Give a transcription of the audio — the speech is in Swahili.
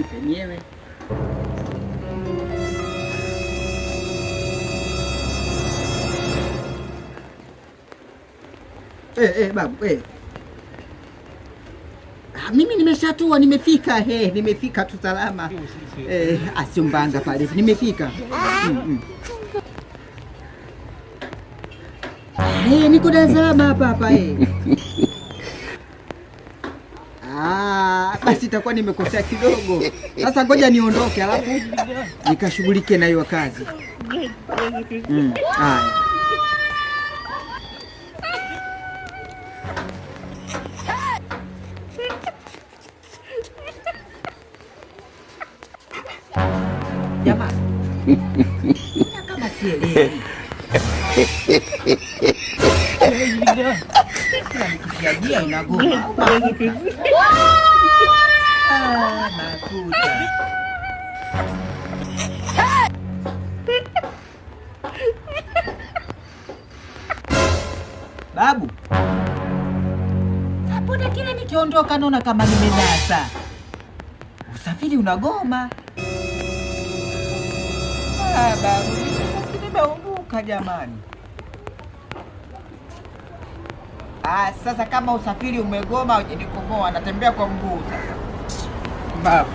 penyewe. Babu, mimi nimeshatua, nimefika, nimefika tu salama. Asumbanga pale, nimefika. Niko Dar es Salaam hapa. Basi itakuwa nimekosea kidogo. Sasa ngoja niondoke, alafu nikashughulike na hiyo kazi. Jamani, kama sielewi nikifikia inagoma. Nakuja. Babu, mbona kila nikiondoka naona kama nimenasa? Usafiri unagoma. Babu, nimeunguka jamani. Sasa kama usafiri umegoma, uje nikomoa, natembea kwa mguu sasa. Babu.